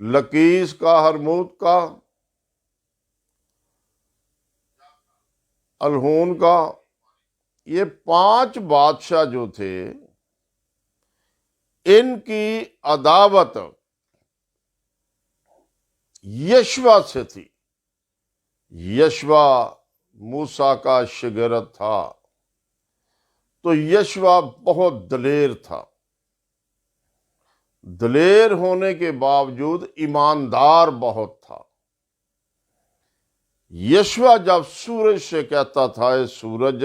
لکیس کا، ہرموت کا، الہون کا، یہ 5 بادشاہ جو تھے ان کی عداوت یشوا سے تھی۔ یشوا موسیٰ کا شاگرد تھا، تو یشوا بہت دلیر تھا، دلیر ہونے کے باوجود ایماندار بہت تھا۔ یشوا جب سورج سے کہتا تھا اے سورج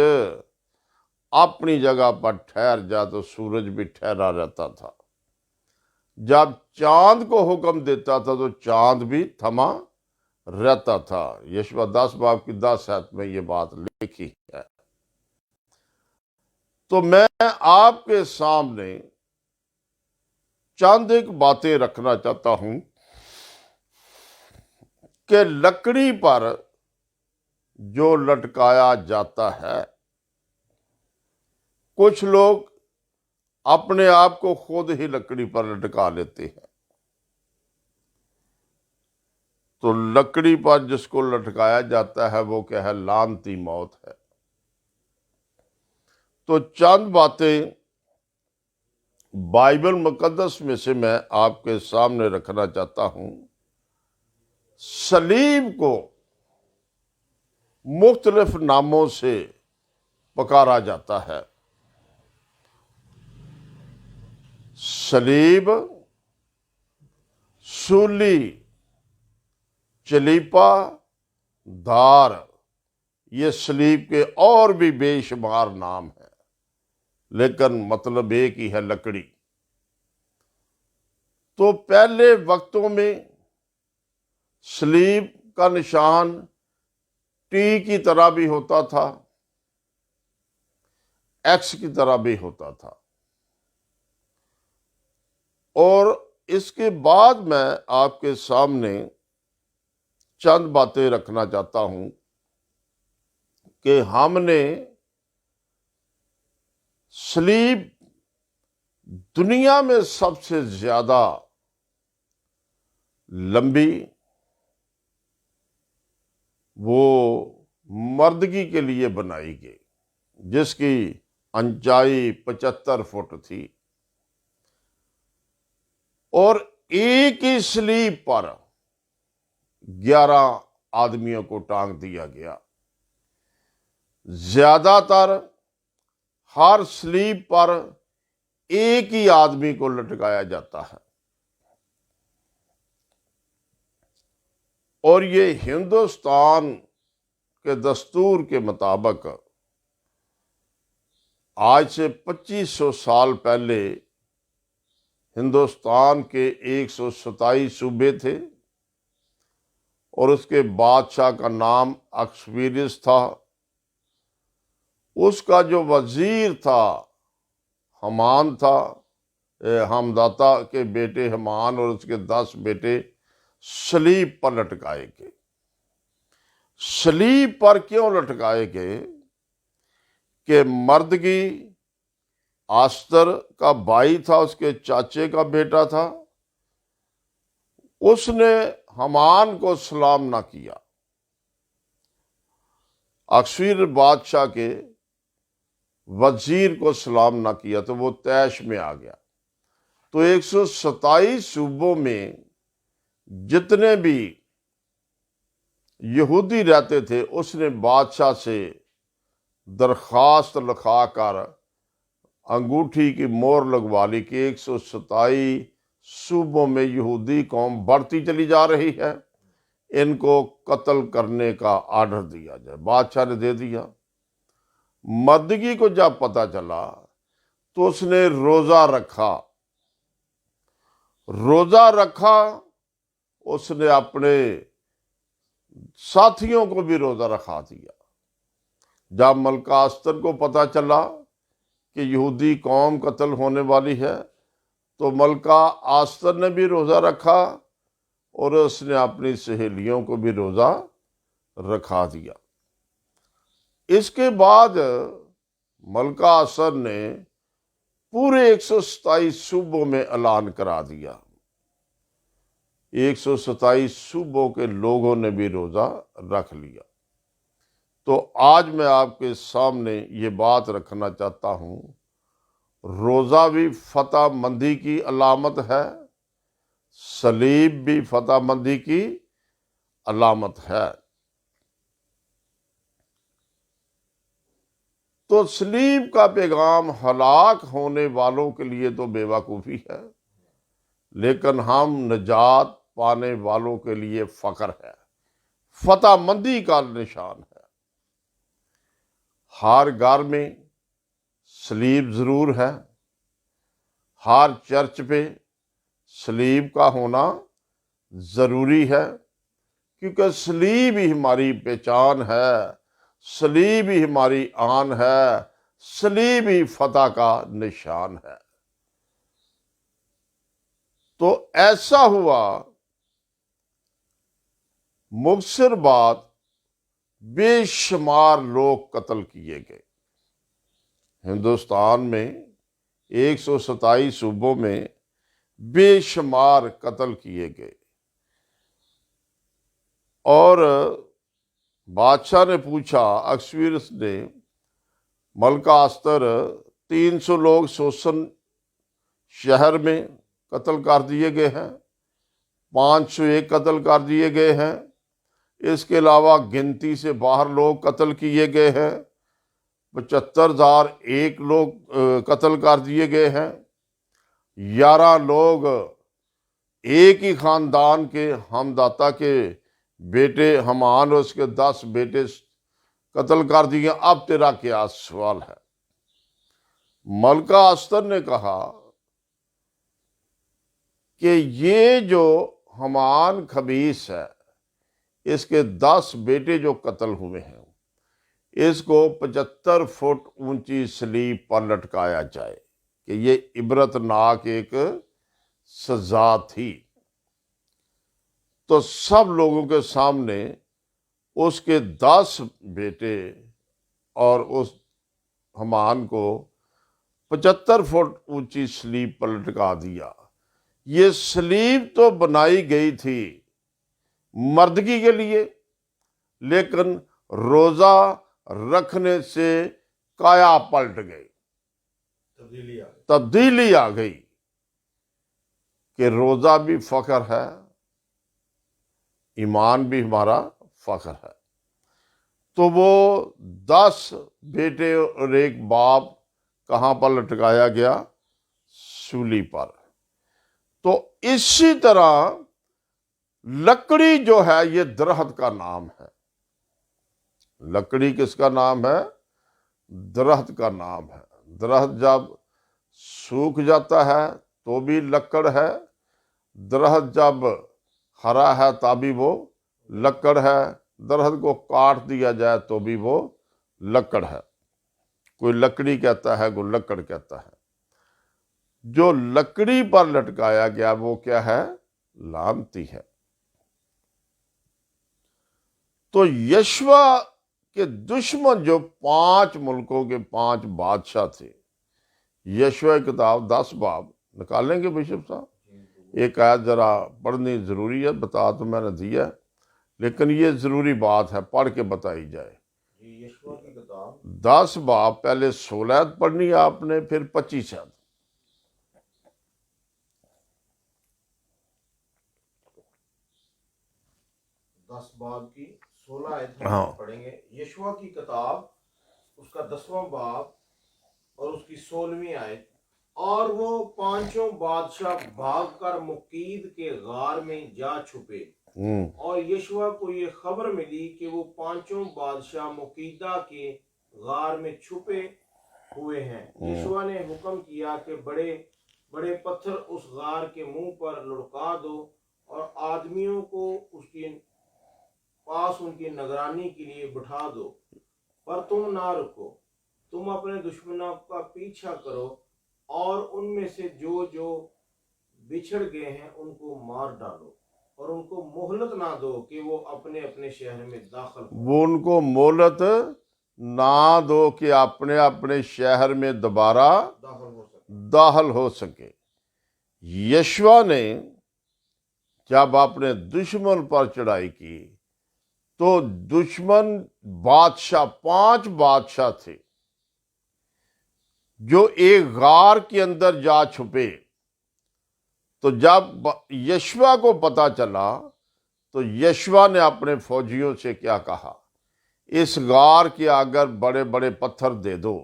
اپنی جگہ پر ٹھہر جا، تو سورج بھی ٹھہرا رہتا تھا۔ جب چاند کو حکم دیتا تھا تو چاند بھی تھما رہتا تھا۔ یشوا 10 باب کی 10 آیت میں یہ بات لکھی ہے۔ تو میں آپ کے سامنے چند ایک باتیں رکھنا چاہتا ہوں کہ لکڑی پر جو لٹکایا جاتا ہے، کچھ لوگ اپنے آپ کو خود ہی لکڑی پر لٹکا لیتے ہیں۔ تو لکڑی پر جس کو لٹکایا جاتا ہے وہ کیا ہے؟ لعنتی موت ہے۔ تو چند باتیں بائبل مقدس میں سے میں آپ کے سامنے رکھنا چاہتا ہوں۔ صلیب کو مختلف ناموں سے پکارا جاتا ہے۔ صلیب، سولی، چلیپا، دار، یہ صلیب کے اور بھی بے شمار نام ہیں، لیکن مطلب ایک ہی ہے، لکڑی۔ تو پہلے وقتوں میں صلیب کا نشان ٹی کی طرح بھی ہوتا تھا، ایکس کی طرح بھی ہوتا تھا، اور اس کے بعد میں آپ کے سامنے چند باتیں رکھنا چاہتا ہوں کہ ہم نے صلیب دنیا میں سب سے زیادہ لمبی، وہ مردگی کے لیے بنائی گئی، جس کی اونچائی 75 فٹ تھی، اور ایک ہی صلیب پر 11 آدمیوں کو ٹانگ دیا گیا۔ زیادہ تر ہر صلیب پر ایک ہی آدمی کو لٹکایا جاتا ہے، اور یہ ہندوستان کے دستور کے مطابق آج سے 2500 سال پہلے ہندوستان کے 127 صوبے تھے، اور اس کے بادشاہ کا نام اکسویرس تھا۔ اس کا جو وزیر تھا حمان تھا، ہمداتا کے بیٹے حمان اور اس کے 10 بیٹے صلیب پر لٹکائے گئے۔ صلیب پر کیوں لٹکائے گئے؟ کہ مردگی آستر کا بھائی تھا، اس کے چاچے کا بیٹا تھا، اس نے حمان کو سلام نہ کیا، اکسویر بادشاہ کے وزیر کو سلام نہ کیا، تو وہ طیش میں آ گیا۔ تو 127 صوبوں میں جتنے بھی یہودی رہتے تھے، اس نے بادشاہ سے درخواست لکھا کر انگوٹھی کی مہر لگوا لی کہ 127 صوبوں میں یہودی قوم بڑھتی چلی جا رہی ہے، ان کو قتل کرنے کا آرڈر دیا جائے۔ بادشاہ نے دے دیا۔ مردگی کو جب پتہ چلا تو اس نے روزہ رکھا، اس نے اپنے ساتھیوں کو بھی روزہ رکھا دیا۔ جب ملکہ استر کو پتہ چلا کہ یہودی قوم قتل ہونے والی ہے، تو ملکہ استر نے بھی روزہ رکھا، اور اس نے اپنی سہیلیوں کو بھی روزہ رکھا دیا۔ اس کے بعد ملکہ استر نے پورے 127 صوبوں میں اعلان کرا دیا 127 صوبوں کے لوگوں نے بھی روزہ رکھ لیا۔ تو آج میں آپ کے سامنے یہ بات رکھنا چاہتا ہوں، روزہ بھی فتح مندی کی علامت ہے، صلیب بھی فتح مندی کی علامت ہے۔ تو صلیب کا پیغام ہلاک ہونے والوں کے لیے تو بے وقوفی ہے، لیکن ہم نجات پانے والوں کے لیے فخر ہے، فتح مندی کا نشان ہے۔ ہر گھر میں صلیب ضرور ہے، ہر چرچ پہ صلیب کا ہونا ضروری ہے، کیونکہ صلیب ہی ہماری پہچان ہے، صلیب ہی ہماری آن ہے، صلیب ہی فتح کا نشان ہے۔ تو ایسا ہوا، مبصر بات، بے شمار لوگ قتل کیے گئے۔ ہندوستان میں 127 صوبوں میں بے شمار قتل کیے گئے، اور بادشاہ نے پوچھا، اکسویرس نے، ملکہ استر، 300 لوگ سوسن شہر میں قتل کر دیے گئے ہیں، 501 قتل کر دیے گئے ہیں، اس کے علاوہ گنتی سے باہر لوگ قتل کیے گئے ہیں، 75,001 لوگ قتل کر دیے گئے ہیں، 11 لوگ ایک ہی خاندان کے ہمداتا کے بیٹے ہمان اور اس کے 10 بیٹے قتل کر دیے۔ اب تیرا کیا سوال ہے؟ ملکہ استر نے کہا کہ یہ جو ہمان خبیث ہے، اس کے 10 بیٹے جو قتل ہوئے ہیں، اس کو 75 فٹ اونچی صلیب پر لٹکایا جائے، کہ یہ عبرتناک ایک سزا تھی۔ تو سب لوگوں کے سامنے اس کے 10 بیٹے اور اس ہمان کو 75 فٹ اونچی صلیب پر لٹکا دیا۔ یہ صلیب تو بنائی گئی تھی مردگی کے لیے، لیکن روزہ رکھنے سے کایا پلٹ گئی، تبدیلی آ گئی، کہ روزہ بھی فخر ہے، ایمان بھی ہمارا فخر ہے۔ تو وہ 10 بیٹے اور ایک باپ کہاں پر لٹکایا گیا؟ سولی پر۔ تو اسی طرح لکڑی جو ہے، یہ درخت کا نام ہے۔ لکڑی کس کا نام ہے؟ درخت کا نام ہے۔ درخت جب سوکھ جاتا ہے تو بھی لکڑ ہے، درخت جب ہرا ہے تبھی وہ لکڑ ہے، درخت کو کاٹ دیا جائے تو بھی وہ لکڑ ہے۔ کوئی لکڑی کہتا ہے، کوئی لکڑ کہتا ہے۔ جو لکڑی پر لٹکایا گیا وہ کیا ہے؟ لعنتی ہے۔ تو یشوع کے دشمن جو 5 ملکوں کے 5 بادشاہ تھے، یشوع کتاب 10 باب نکالیں گے بشپ صاحب؟ ایک آیت ذرا پڑھنی ضروری ہے، بتا تو میں نے دیا ہے، لیکن یہ ضروری بات ہے، پڑھ کے بتائی جائے۔ یشوع کی کتاب 10 باب، پہلے 16 آیت پڑھنی ہے آپ نے، پھر 25 آیت۔ 10 باب کی 16 آیت ہاں۔ ہم پڑھیں گے۔ یشوع کی کتاب اس کا 10واں باب اور اس کی 16ویں آیت۔ اور وہ 5 بادشاہ بھاگ کر مقید کے غار میں جا چھپے، اور یشوع کو یہ خبر ملی کہ وہ 5 بادشاہ مقیدہ کے غار میں چھپے ہوئے ہیں۔ یشوع نے حکم کیا کہ بڑے بڑے پتھر اس غار کے منہ پر لڑکا دو، اور آدمیوں کو اس کے پاس ان کی نگرانی کے لیے بٹھا دو، پر تم نہ رکو، تم اپنے دشمنوں کا پیچھا کرو، اور ان میں سے جو جو بچھڑ گئے ہیں ان کو مار ڈالو، اور ان کو مہلت نہ دو کہ وہ اپنے اپنے شہر میں داخل ہوں۔ وہ ان کو مہلت نہ دو کہ اپنے اپنے شہر میں دوبارہ داخل ہو سکے۔ یشوع نے جب اپنے دشمن پر چڑھائی کی تو دشمن بادشاہ 5 بادشاہ تھے جو ایک غار کے اندر جا چھپے. تو جب یشوع کو پتا چلا تو یشوع نے اپنے فوجیوں سے کیا کہا؟ اس غار کے اگر بڑے بڑے پتھر دے دو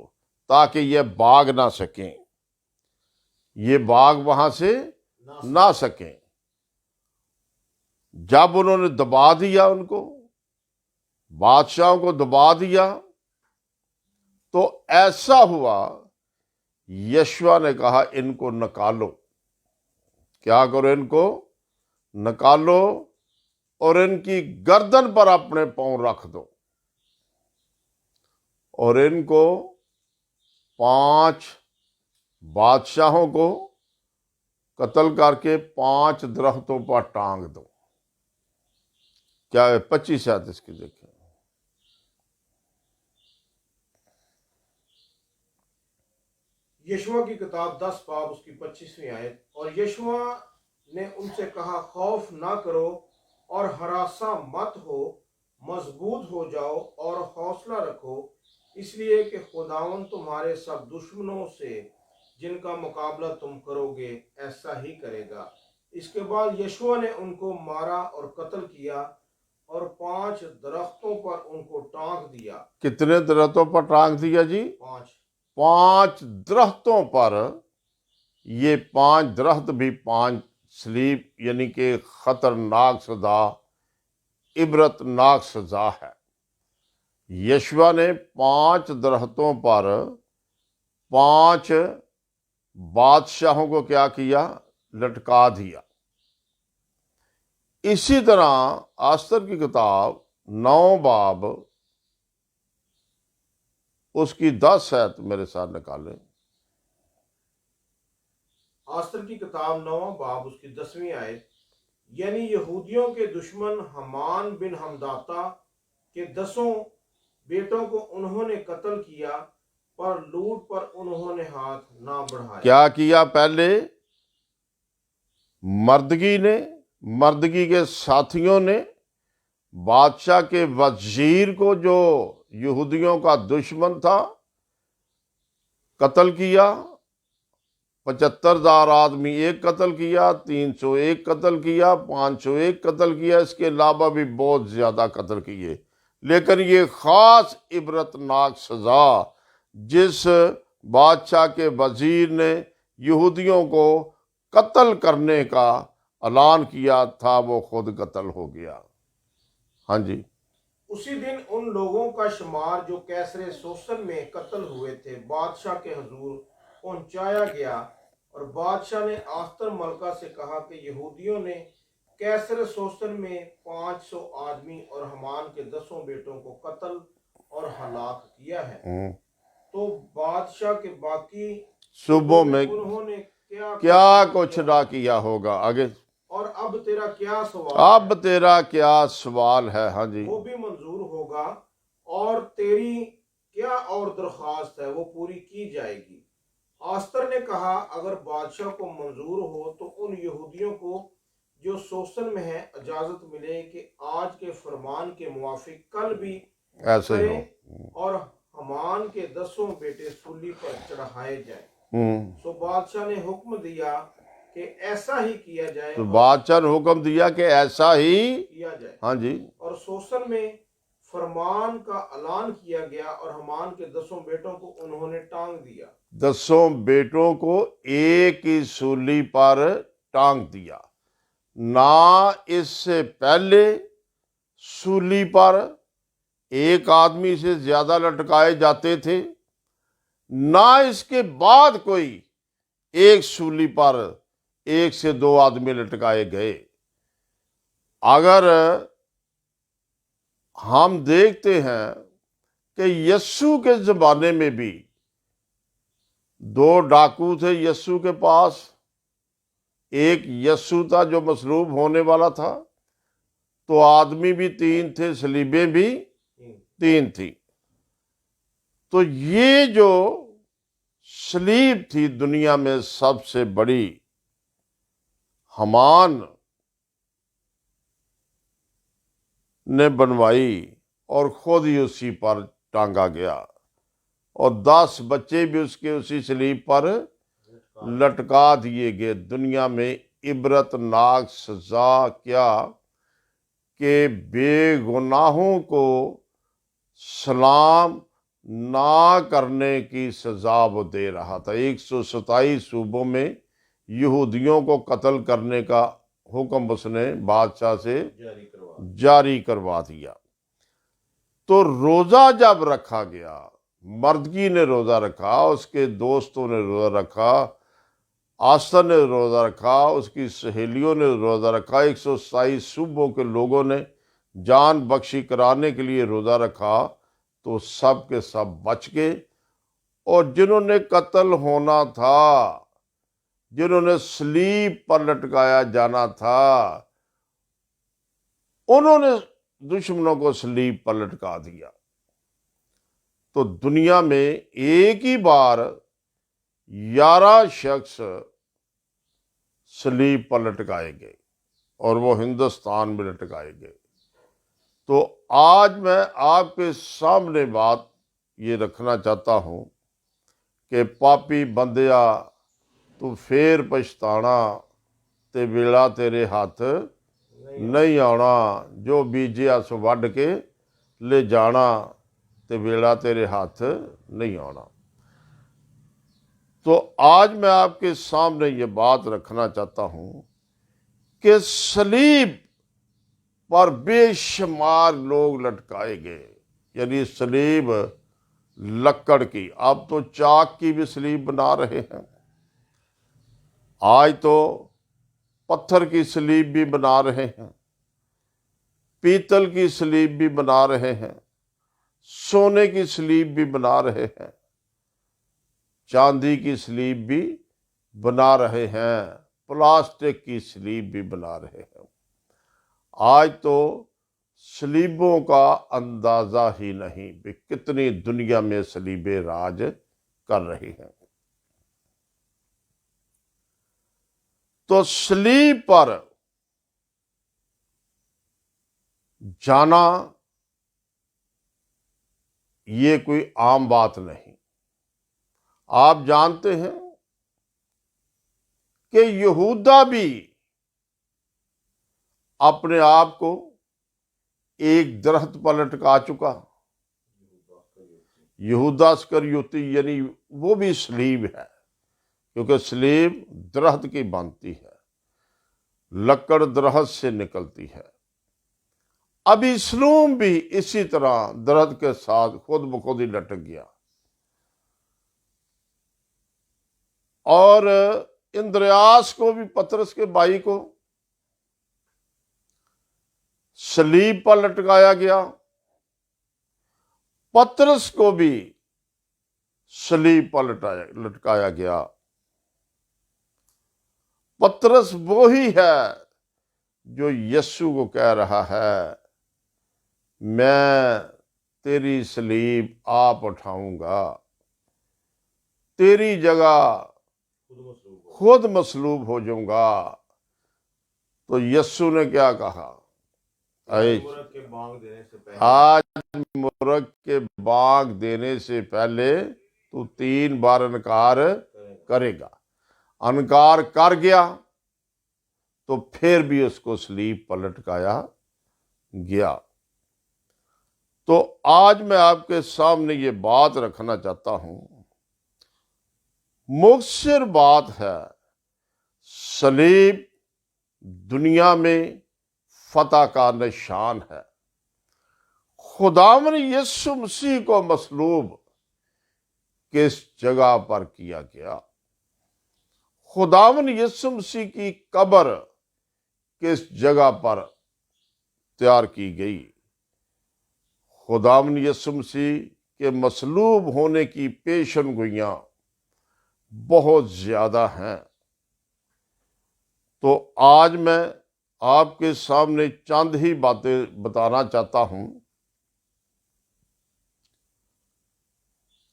تاکہ یہ بھاگ نہ سکیں، یہ بھاگ وہاں سے نہ سکیں. جب انہوں نے دبا دیا، ان کو بادشاہوں کو دبا دیا، تو ایسا ہوا یشوع نے کہا ان کو نکالو. کیا کرو؟ ان کو نکالو اور ان کی گردن پر اپنے پاؤں رکھ دو، اور ان کو 5 بادشاہوں کو قتل کر کے 5 درختوں پر ٹانگ دو. کیا ہے 25 آیت اس کی دیکھیں. یشوع کی کتاب 10 باب اس کی 25ویں آیت. اور یشوع نے ان سے کہا خوف نہ کرو اور ہراساں مت ہو، مضبوط ہو جاؤ اور حوصلہ رکھو، اس لیے کہ خداوند تمہارے سب دشمنوں سے جن کا مقابلہ تم کرو گے ایسا ہی کرے گا. اس کے بعد یشوع نے ان کو مارا اور قتل کیا اور 5 درختوں پر ان کو ٹانگ دیا. کتنے درختوں پر ٹانگ دیا جی؟ 5. 5 درختوں پر. یہ 5 درخت بھی 5 سلیب، یعنی کہ خطرناک سزا، عبرتناک سزا ہے. یشوع نے 5 درختوں پر 5 بادشاہوں کو کیا کیا؟ لٹکا دیا. اسی طرح آستر کی کتاب 9 باب اس کی 10 آیت میرے ساتھ نکالیں. آستر کی کتاب 9 باب اس کی 10ویں آیت. یعنی یہودیوں کے دشمن حمان بن حمداتا کے 10 بیٹوں کو انہوں نے قتل کیا، پر لوٹ پر انہوں نے ہاتھ نہ بڑھایا. کیا کیا؟ پہلے مردگی کے ساتھیوں نے بادشاہ کے وزیر کو، جو یہودیوں کا دشمن تھا، قتل کیا. 75,000 آدمی ایک قتل کیا، 301 قتل کیا، 501 قتل کیا، اس کے علاوہ بھی بہت زیادہ قتل کیے. لیکن یہ خاص عبرتناک سزا جس بادشاہ کے وزیر نے یہودیوں کو قتل کرنے کا اعلان کیا تھا، وہ خود قتل ہو گیا. ہاں جی. اسی دن ان لوگوں کا شمار جو کیسر سوسن میں قتل ہوئے تھے بادشاہ کے حضور پہنچایا گیا، اور بادشاہ نے آستر ملکہ سے کہا کہ یہودیوں نے کیسر سوسن میں 500 آدمی اور حمان کے 10 بیٹوں کو قتل اور ہلاک کیا ہے. تو بادشاہ کے باقی صوبوں میں انہوں نے کیا کچھ نہ کیا ہوگا. آگے. اور اب تیرا کیا سوال اب تیرا کیا سوال ہے؟ ہاں جی. وہ بھی منظور ہوگا، اور تیری کیا اور درخواست ہے وہ پوری کی جائے گی. آستر نے کہا اگر بادشاہ کو منظور ہو تو ان یہودیوں کو جو سوسن میں ہیں اجازت ملے کہ آج کے فرمان کے موافق کل بھی ایسے ہی کریں، ہو. اور حمان کے 10 بیٹے سولی پر چڑھائے جائیں. سو بادشاہ نے حکم دیا کہ ایسا ہی کیا جائے. تو بادشاہ نے حکم دیا کہ ایسا ہی کیا جائے. ہاں جی. اور سوسن میں فرمان کا اعلان کیا گیا، اور حمان کے 10 بیٹوں کو انہوں نے ٹانگ دیا. 10 بیٹوں کو ایک ہی سولی پر ٹانگ دیا. نہ اس سے پہلے سولی پر ایک آدمی سے زیادہ لٹکائے جاتے تھے، نہ اس کے بعد کوئی ایک سولی پر 1 سے 2 آدمی لٹکائے گئے. اگر ہم دیکھتے ہیں کہ یسوع کے زمانے میں بھی 2 ڈاکو تھے یسوع کے پاس. ایک یسوع تھا جو مصلوب ہونے والا تھا، تو آدمی بھی 3 تھے، صلیبیں بھی 3 تھی. تو یہ جو صلیب تھی دنیا میں سب سے بڑی، حمان نے بنوائی اور خود ہی اسی پر ٹانگا گیا، اور 10 بچے بھی اس کے اسی صلیب پر لٹکا دیے گئے۔ دنیا میں عبرت ناک سزا کیا کہ بے گناہوں کو سلام نہ کرنے کی سزا وہ دے رہا تھا۔ 127 صوبوں میں یہودیوں کو قتل کرنے کا حکم اس نے بادشاہ سے جاری کروا دیا۔ تو روزہ جب رکھا گیا، مردگی نے روزہ رکھا، اس کے دوستوں نے روزہ رکھا، آسر نے روزہ رکھا، اس کی سہیلیوں نے روزہ رکھا، 127 صوبوں کے لوگوں نے جان بخشی کرانے کے لیے روزہ رکھا، تو سب کے سب بچ گئے۔ اور جنہوں نے قتل ہونا تھا، جنہوں نے صلیب پر لٹکایا جانا تھا، انہوں نے دشمنوں کو صلیب پر لٹکا دیا۔ تو دنیا میں ایک ہی بار 11 شخص صلیب پر لٹکائے گئے، اور وہ ہندوستان میں لٹکائے گئے۔ تو آج میں آپ کے سامنے بات یہ رکھنا چاہتا ہوں کہ پاپی بندیا تو پھر پچھتانا تے ویلا تیرے ہاتھ نہیں آنا، جو بیجیا سو وڈ کے لے جانا تے ویلا تیرے ہاتھ نہیں آنا۔ تو آج میں آپ کے سامنے یہ بات رکھنا چاہتا ہوں کہ صلیب پر بے شمار لوگ لٹکائے گئے، یعنی صلیب لکڑ کی، اب تو چاک کی بھی صلیب بنا رہے ہیں، آج تو پتھر کی صلیب بھی بنا رہے ہیں، پیتل کی صلیب بھی بنا رہے ہیں، سونے کی صلیب بھی بنا رہے ہیں، چاندی کی صلیب بھی بنا رہے ہیں، پلاسٹک کی صلیب بھی بنا رہے ہیں۔ آج تو صلیبوں کا اندازہ ہی نہیں کہ کتنی دنیا میں صلیبیں راج کر رہی ہیں۔ تو صلیب پر جانا یہ کوئی عام بات نہیں۔ آپ جانتے ہیں کہ یہودا بھی اپنے آپ کو ایک درخت پر لٹکا چکا، یہودا اسکریوتی، یعنی وہ بھی صلیب ہے، کیونکہ صلیب درخت کی بنتی ہے، لکڑ درخت سے نکلتی ہے۔ اب اسلوم بھی اسی طرح درخت کے ساتھ خود بخود ہی لٹک گیا، اور اندریاس کو بھی، پطرس کے بھائی کو، صلیب پر لٹکایا گیا، پطرس کو بھی صلیب پر لٹکایا گیا۔ پطرس وہی ہے جو یسوع کو کہہ رہا ہے، میں تیری صلیب آپ اٹھاؤں گا، تیری جگہ خود مصلوب ہو جاؤں گا۔ تو یسوع نے کیا کہا؟ آج مرغ کے بانگ دینے سے پہلے تو 3 بار انکار کرے گا۔ انکار کر گیا تو پھر بھی اس کو صلیب پر لٹکایا گیا۔ تو آج میں آپ کے سامنے یہ بات رکھنا چاہتا ہوں، مؤثر بات ہے، صلیب دنیا میں فتح کا نشان ہے۔ خداوند یسوع مسیح کو مصلوب کس جگہ پر کیا گیا؟ خداوند یسوع مسیح کی قبر کس جگہ پر تیار کی گئی؟ خداوند یسوع مسیح کے مصلوب ہونے کی پیشن گوئیاں بہت زیادہ ہیں۔ تو آج میں آپ کے سامنے چند ہی باتیں بتانا چاہتا ہوں۔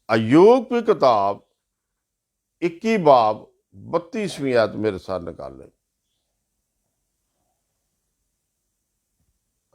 ایوب کی کتاب 21 باب 32ویں آیت میرے ساتھ نکال لیں۔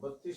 32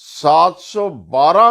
712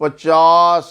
50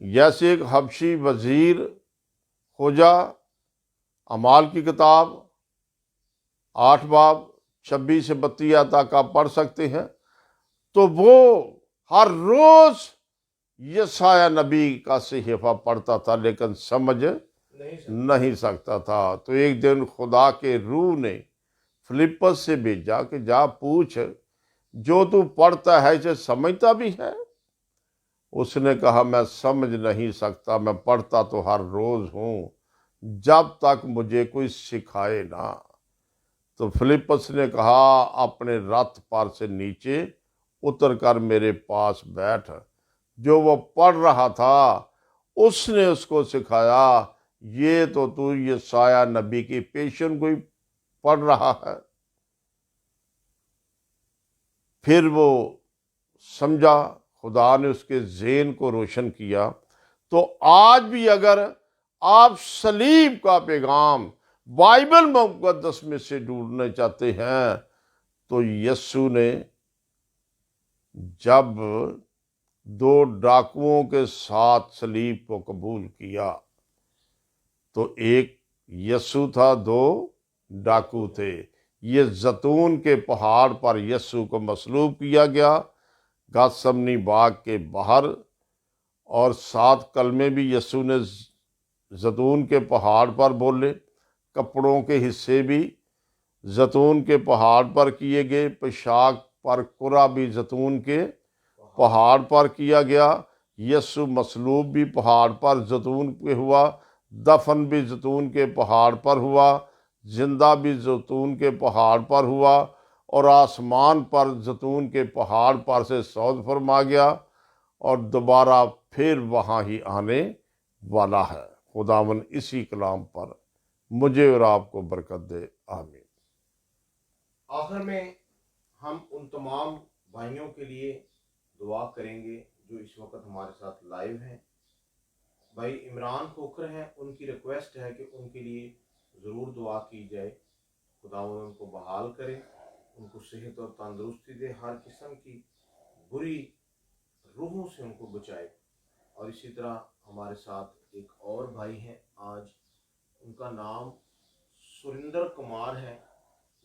جیسے ایک حبشی وزیر خوجا، اعمال کی کتاب 8 باب 26 سے 32 تک آپ پڑھ سکتے ہیں، تو وہ ہر روز یسایہ نبی کا صحیفہ پڑھتا تھا لیکن سمجھ نہیں سکتا تھا۔ تو ایک دن خدا کے روح نے فلپس سے بھیجا کہ جا پوچھ جو تو پڑھتا ہے اسے سمجھتا بھی ہے؟ اس نے کہا میں سمجھ نہیں سکتا، میں پڑھتا تو ہر روز ہوں جب تک مجھے کوئی سکھائے نہ۔ تو فلپس نے کہا اپنے رتھ پر سے نیچے اتر کر میرے پاس بیٹھ۔ جو وہ پڑھ رہا تھا اس نے اس کو سکھایا، یہ تو یسایہ نبی کی پیشن گوئی پڑھ رہا ہے۔ پھر وہ سمجھا، خدا نے اس کے ذہن کو روشن کیا۔ تو آج بھی اگر آپ صلیب کا پیغام بائبل مقدس میں سے ڈھونڈنا چاہتے ہیں تو یسوع نے جب 2 ڈاکوؤں کے ساتھ صلیب کو قبول کیا تو ایک یسوع تھا، 2 ڈاکو تھے۔ یہ زیتون کے پہاڑ پر یسوع کو مصلوب کیا گیا، گتسمنی باغ کے باہر، اور 7 کلمے بھی یسوع نے زیتون کے پہاڑ پر بولے۔ کپڑوں کے حصے بھی زیتون کے پہاڑ پر کیے گئے، پوشاک پر قرعہ بھی زیتون کے پہاڑ پر کیا گیا۔ یسوع مصلوب بھی پہاڑ پر زیتون پہ ہوا، دفن بھی زیتون کے پہاڑ پر ہوا، زندہ بھی زیتون کے پہاڑ پر ہوا، اور آسمان پر زیتون کے پہاڑ پر سے صعود فرما گیا، اور دوبارہ پھر وہاں ہی آنے والا ہے۔ خداوند اسی کلام پر مجھے اور آپ کو برکت دے، آمین۔ آخر میں ہم ان تمام بھائیوں کے لیے دعا کریں گے جو اس وقت ہمارے ساتھ لائیو ہیں۔ بھائی عمران کھوکھر ہیں، ان کی ریکویسٹ ہے کہ ان کے لیے ضرور دعا کی جائے۔ خداوند ان کو بحال کرے، ان کو صحت اور تندرستی دے، ہر قسم کی بری روحوں سے ان کو بچائے۔ اور اسی طرح ہمارے ساتھ ایک اور بھائی ہیں آج، ان کا نام سریندر کمار ہے،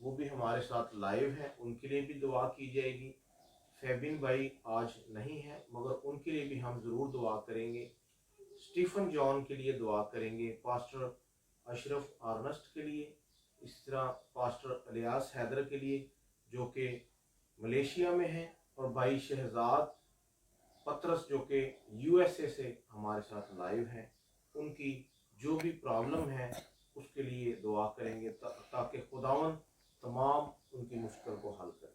وہ بھی ہمارے ساتھ لائیو ہیں، ان کے لیے بھی دعا کی جائے گی۔ فیبن بھائی آج نہیں ہیں مگر ان کے لیے بھی ہم ضرور دعا کریں گے۔ اسٹیفن جان کے لیے دعا کریں گے، پاسٹر اشرف آرنسٹ کے لیے، اس طرح پاسٹر الیاس حیدر کے لیے جو کہ ملیشیا میں ہیں، اور بھائی شہزاد پطرس جو کہ یو ایس اے سے ہمارے ساتھ لائیو ہیں، ان کی جو بھی پرابلم ہے اس کے لیے دعا کریں گے تاکہ خداوند تمام ان کی مشکل کو حل کرے۔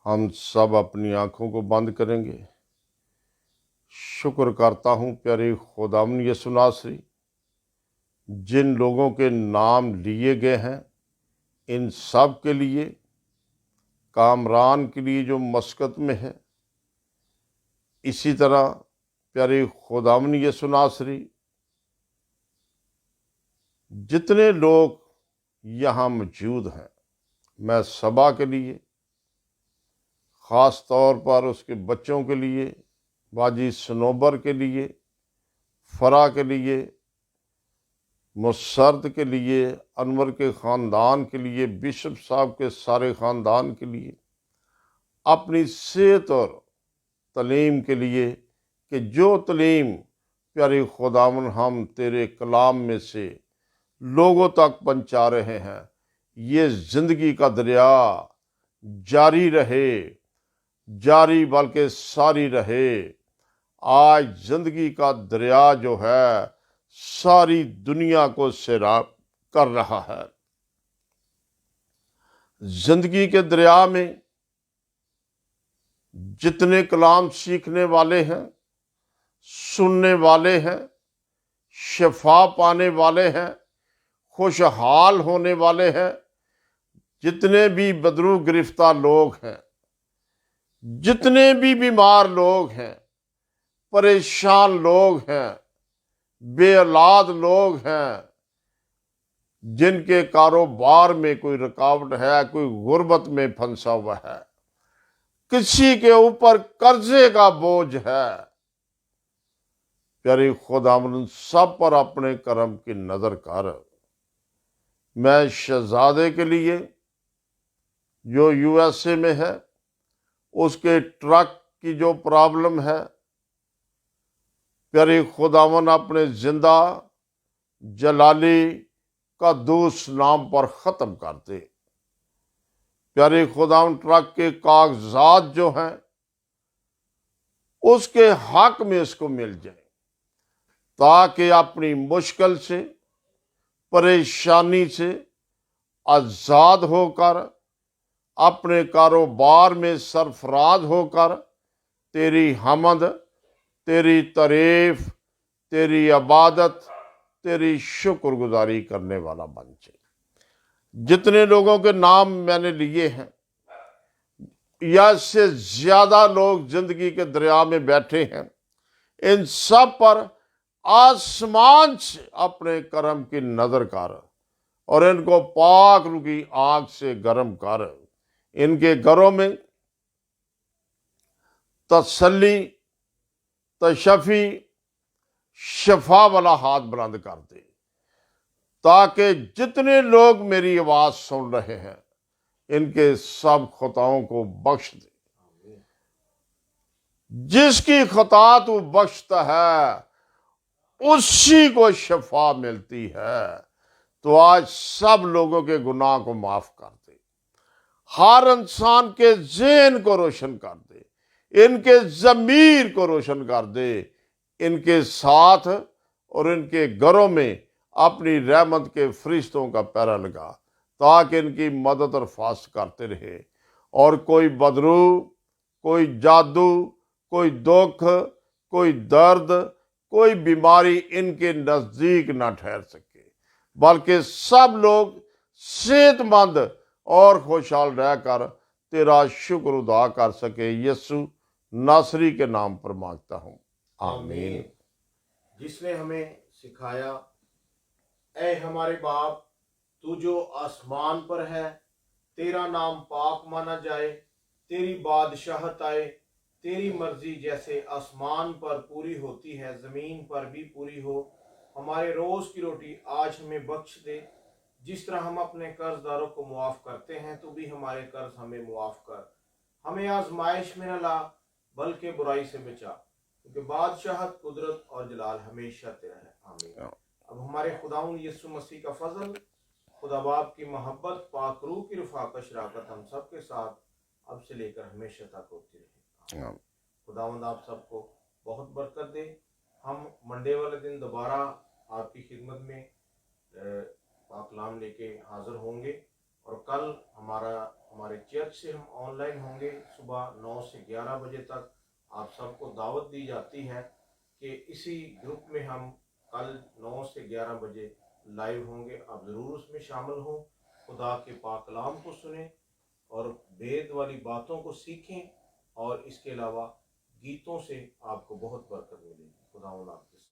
ہم سب اپنی آنکھوں کو بند کریں گے۔ شکر کرتا ہوں پیارے خداوند یسوع ناصری، جن لوگوں کے نام لیے گئے ہیں ان سب کے لیے، کامران کے لیے جو مسقط میں ہے، اسی طرح پیارے خداوند یسوع ناصری جتنے لوگ یہاں موجود ہیں، میں صبا کے لیے، خاص طور پر اس کے بچوں کے لیے، باجی سنوبر کے لیے، فرا کے لیے، مسرد کے لیے، انور کے خاندان کے لیے، بشپ صاحب کے سارے خاندان کے لیے، اپنی صحت اور تعلیم کے لیے کہ جو تعلیم پیارے خداوند ہم تیرے کلام میں سے لوگوں تک پہنچا رہے ہیں، یہ زندگی کا دریا جاری رہے، جاری بلکہ ساری رہے۔ آج زندگی کا دریا جو ہے ساری دنیا کو سیراب کر رہا ہے۔ زندگی کے دریا میں جتنے کلام سیکھنے والے ہیں، سننے والے ہیں، شفا پانے والے ہیں، خوشحال ہونے والے ہیں، جتنے بھی بدرو گرفتہ لوگ ہیں، جتنے بھی بیمار لوگ ہیں، پریشان لوگ ہیں، بے اولاد لوگ ہیں، جن کے کاروبار میں کوئی رکاوٹ ہے، کوئی غربت میں پھنسا ہوا ہے، کسی کے اوپر قرضے کا بوجھ ہے، پیاری خداوند سب پر اپنے کرم کی نظر کر۔ میں شہزادے کے لیے جو یو ایس اے میں ہے، اس کے ٹرک کی جو پرابلم ہے، پیاری خداوند اپنے زندہ جلالی قدوس نام پر ختم کر دے۔ پیاری خداوند ٹرک کے کاغذات جو ہیں اس کے حق میں اس کو مل جائیں، تاکہ اپنی مشکل سے، پریشانی سے آزاد ہو کر اپنے کاروبار میں سرفراز ہو کر تیری حمد، تیری تعریف، تیری عبادت، تیری شکر گزاری کرنے والا بن جائے۔ جتنے لوگوں کے نام میں نے لیے ہیں، یا اس سے زیادہ لوگ زندگی کے دریا میں بیٹھے ہیں، ان سب پر آسمان سے اپنے کرم کی نظر کر اور ان کو پاک روح کی آگ سے گرم کر۔ ان کے گھروں میں تسلی، تشفی، شفا والا ہاتھ بلند کر دے، تاکہ جتنے لوگ میری آواز سن رہے ہیں ان کے سب خطاؤں کو بخش دے۔ جس کی خطا تو بخشتا ہے اسی کو شفا ملتی ہے۔ تو آج سب لوگوں کے گناہ کو معاف کر دے، ہر انسان کے ذہن کو روشن کر دے، ان کے ضمیر کو روشن کر دے، ان کے ساتھ اور ان کے گھروں میں اپنی رحمت کے فرشتوں کا پہرا لگا، تاکہ ان کی مدد اور حفاظت کرتے رہے، اور کوئی بدرو، کوئی جادو، کوئی دکھ، کوئی درد، کوئی بیماری ان کے نزدیک نہ ٹھہر سکے، بلکہ سب لوگ صحت مند اور خوشحال رہ کر تیرا شکر ادا کر سکے۔ یسوع ناصری کے نام پر مانگتا ہوں، آمین۔ جس نے ہمیں سکھایا، اے ہمارے باپ تو جو آسمان پر ہے، تیرا نام پاک مانا جائے، تیری بادشاہت آئے، تیری مرضی جیسے آسمان پر پوری ہوتی ہے زمین پر بھی پوری ہو۔ ہمارے روز کی روٹی آج ہمیں بخش دے، جس طرح ہم اپنے قرض داروں کو معاف کرتے ہیں، تو بھی ہمارے قرض ہمیں معاف کر، ہمیں آزمائش میں نہ لا بلکہ برائی سے بچا، کیونکہ بادشاہت، قدرت اور جلال ہمیشہ تیرا ہے، آمین۔ اب ہمارے خداوند یسوع مسیح کا فضل، خدا باپ کی محبت، پاک روح کی رفاقت، شراکت ہم سب کے ساتھ اب سے لے کر ہمیشہ تک ہوتی رہے۔ خداوند آپ سب کو بہت برکت دے۔ ہم منڈے والے دن دوبارہ آپ کی خدمت میں پاک کلام لے کے حاضر ہوں گے، اور کل ہمارے چرچ سے ہم آن لائن ہوں گے صبح 9 سے 11 بجے تک۔ آپ سب کو دعوت دی جاتی ہے کہ اسی گروپ میں ہم کل 9 سے 11 بجے لائیو ہوں گے، آپ ضرور اس میں شامل ہوں، خدا کے پاک کلام کو سنیں اور وید والی باتوں کو سیکھیں، اور اس کے علاوہ گیتوں سے آپ کو بہت برکت ملے گی۔ خداوند آپ کے ساتھ۔